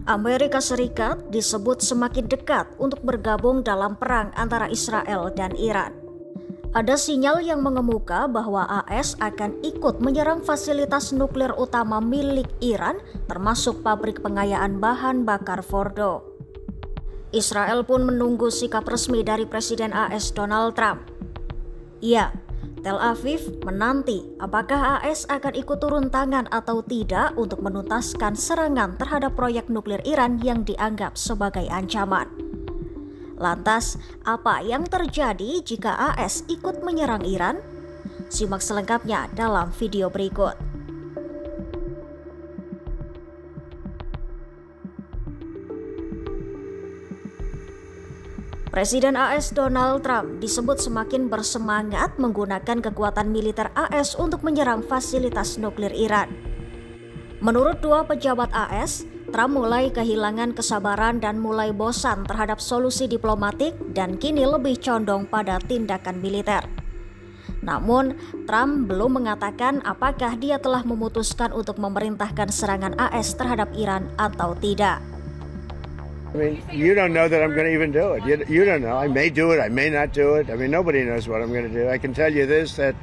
Amerika Serikat disebut semakin dekat untuk bergabung dalam perang antara Israel dan Iran. Ada sinyal yang mengemuka bahwa AS akan ikut menyerang fasilitas nuklir utama milik Iran, termasuk pabrik pengayaan bahan bakar Fordo. Israel pun menunggu sikap resmi dari Presiden AS Donald Trump. Ya, Tel Aviv menanti apakah AS akan ikut turun tangan atau tidak untuk menuntaskan serangan terhadap proyek nuklir Iran yang dianggap sebagai ancaman. Lantas, apa yang terjadi jika AS ikut menyerang Iran? Simak selengkapnya dalam video berikut. Presiden AS Donald Trump disebut semakin bersemangat menggunakan kekuatan militer AS untuk menyerang fasilitas nuklir Iran. Menurut dua pejabat AS, Trump mulai kehilangan kesabaran dan mulai bosan terhadap solusi diplomatik dan kini lebih condong pada tindakan militer. Namun, Trump belum mengatakan apakah dia telah memutuskan untuk memerintahkan serangan AS terhadap Iran atau tidak. I mean, you don't know that I'm going to even do it. You don't know. I may do it. I may not do it. I mean, nobody knows what I'm going to do. I can tell you this, that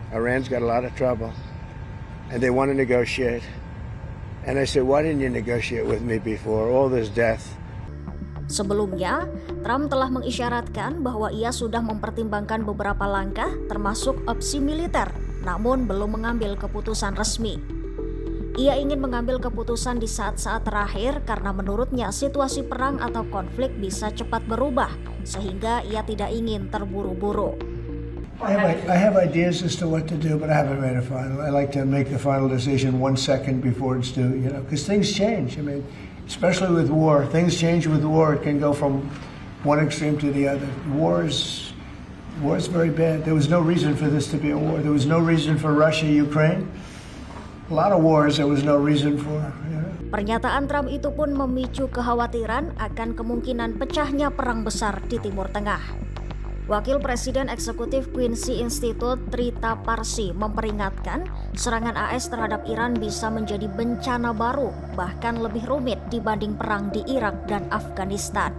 Iran's got a lot of trouble, and they want to negotiate. And I said, why didn't you negotiate with me before all this death? Sebelumnya, Trump telah mengisyaratkan bahwa ia sudah mempertimbangkan beberapa langkah termasuk opsi militer, namun belum mengambil keputusan resmi. Ia ingin mengambil keputusan di saat-saat terakhir karena menurutnya situasi perang atau konflik bisa cepat berubah, sehingga ia tidak ingin terburu-buru. I have ideas as to what to do, but I haven't made a final. I like to make the final decision 1 second before it's due, because things change. I mean, especially with war, things change with war. It can go from one extreme to the other. War is very bad. There was no reason for this to be a war. There was no reason for Russia, Ukraine. A lot of wars there was no reason for. Pernyataan Trump itu pun memicu kekhawatiran akan kemungkinan pecahnya perang besar di Timur Tengah. Wakil Presiden Eksekutif Quincy Institute Trita Parsi memperingatkan serangan AS terhadap Iran bisa menjadi bencana baru, bahkan lebih rumit dibanding perang di Irak dan Afghanistan.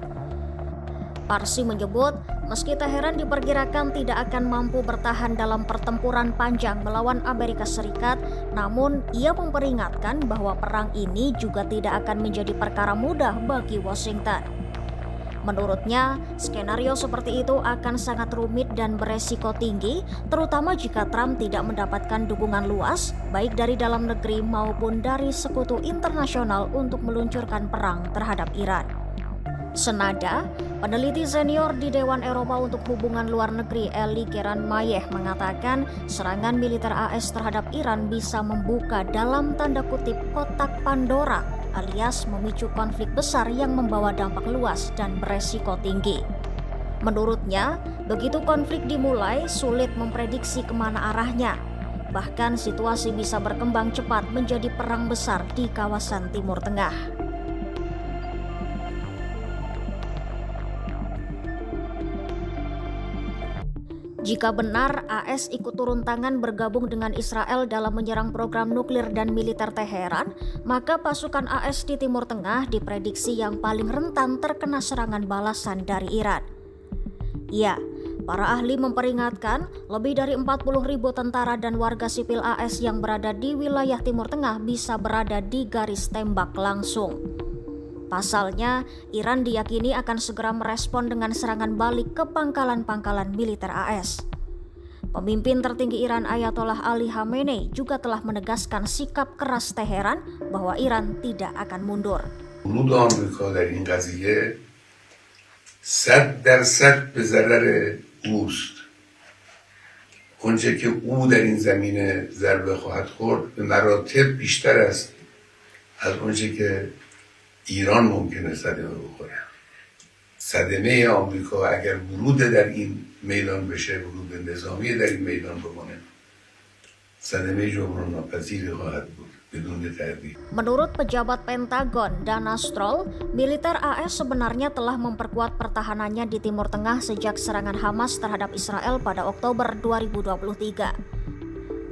Parsi menyebut, meski Teheran diperkirakan tidak akan mampu bertahan dalam pertempuran panjang melawan Amerika Serikat, namun ia memperingatkan bahwa perang ini juga tidak akan menjadi perkara mudah bagi Washington. Menurutnya, skenario seperti itu akan sangat rumit dan beresiko tinggi, terutama jika Trump tidak mendapatkan dukungan luas, baik dari dalam negeri maupun dari sekutu internasional untuk meluncurkan perang terhadap Iran. Senada, peneliti senior di Dewan Eropa untuk Hubungan Luar Negeri Eli Keran-Mayeh mengatakan serangan militer AS terhadap Iran bisa membuka dalam tanda kutip kotak Pandora, alias memicu konflik besar yang membawa dampak luas dan beresiko tinggi. Menurutnya, begitu konflik dimulai, sulit memprediksi kemana arahnya. Bahkan situasi bisa berkembang cepat menjadi perang besar di kawasan Timur Tengah. Jika benar AS ikut turun tangan bergabung dengan Israel dalam menyerang program nuklir dan militer Teheran, maka pasukan AS di Timur Tengah diprediksi yang paling rentan terkena serangan balasan dari Iran. Ya, para ahli memperingatkan lebih dari 40.000 tentara dan warga sipil AS yang berada di wilayah Timur Tengah bisa berada di garis tembak langsung. Pasalnya, Iran diyakini akan segera merespon dengan serangan balik ke pangkalan-pangkalan militer AS. Pemimpin tertinggi Iran Ayatollah Ali Khamenei juga telah menegaskan sikap keras Teheran bahwa Iran tidak akan mundur. ورود آمریکا در این قضیه 100% به ضرر اوست. آنچه که او در این زمینه ضربه خواهد خورد به مراتب بیشتر است از آنچه که ایران ممکنه صدمه بخوره. صدمه آمریکا اگر ورود در این میدان بشه، ورود نظامی در این میدان بکنه، صدمه جبران ناپذیری خواهد بود بدون تردید. Menurut pejabat Pentagon Dana Stroll, militer AS sebenarnya telah memperkuat pertahanannya di Timur Tengah sejak serangan Hamas terhadap Israel pada Oktober 2023.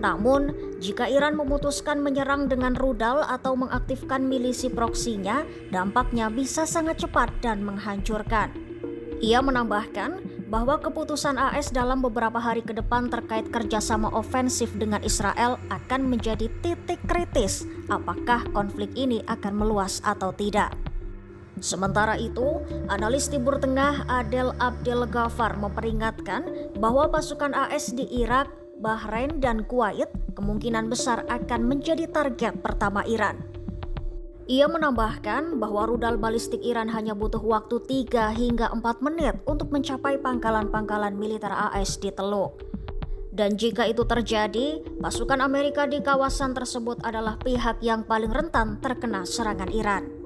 Namun, jika Iran memutuskan menyerang dengan rudal atau mengaktifkan milisi proksinya, dampaknya bisa sangat cepat dan menghancurkan. Ia menambahkan bahwa keputusan AS dalam beberapa hari ke depan terkait kerjasama ofensif dengan Israel akan menjadi titik kritis apakah konflik ini akan meluas atau tidak. Sementara itu, analis Timur Tengah Adel Abdel Ghaffar memperingatkan bahwa pasukan AS di Irak, Bahrain, dan Kuwait kemungkinan besar akan menjadi target pertama Iran. Ia menambahkan bahwa rudal balistik Iran hanya butuh waktu 3 hingga 4 menit untuk mencapai pangkalan-pangkalan militer AS di Teluk. Dan jika itu terjadi, pasukan Amerika di kawasan tersebut adalah pihak yang paling rentan terkena serangan Iran.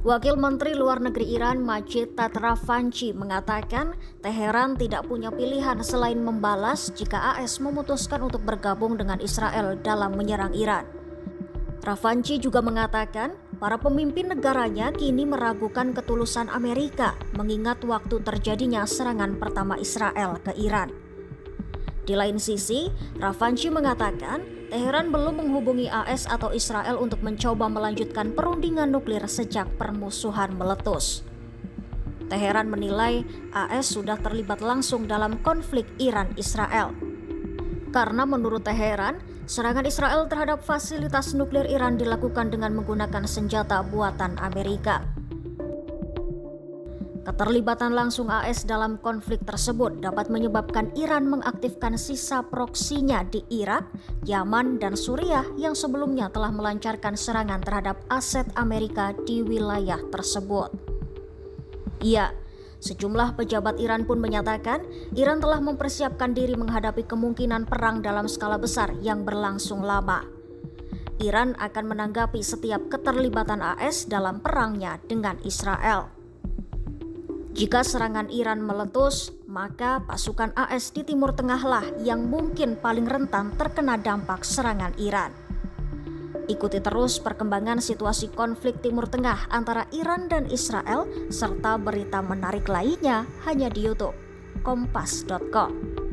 Wakil Menteri Luar Negeri Iran Majid Tatravanchi mengatakan Teheran tidak punya pilihan selain membalas jika AS memutuskan untuk bergabung dengan Israel dalam menyerang Iran. Ravanchi juga mengatakan para pemimpin negaranya kini meragukan ketulusan Amerika mengingat waktu terjadinya serangan pertama Israel ke Iran. Di lain sisi, Ravanchi mengatakan Teheran belum menghubungi AS atau Israel untuk mencoba melanjutkan perundingan nuklir sejak permusuhan meletus. Teheran menilai AS sudah terlibat langsung dalam konflik Iran-Israel. Karena menurut Teheran, serangan Israel terhadap fasilitas nuklir Iran dilakukan dengan menggunakan senjata buatan Amerika. Keterlibatan langsung AS dalam konflik tersebut dapat menyebabkan Iran mengaktifkan sisa proksinya di Irak, Yaman, dan Suriah yang sebelumnya telah melancarkan serangan terhadap aset Amerika di wilayah tersebut. Ya, sejumlah pejabat Iran pun menyatakan Iran telah mempersiapkan diri menghadapi kemungkinan perang dalam skala besar yang berlangsung lama. Iran akan menanggapi setiap keterlibatan AS dalam perangnya dengan Israel. Jika serangan Iran meletus, maka pasukan AS di Timur Tengahlah yang mungkin paling rentan terkena dampak serangan Iran. Ikuti terus perkembangan situasi konflik Timur Tengah antara Iran dan Israel serta berita menarik lainnya hanya di YouTube Kompas.com.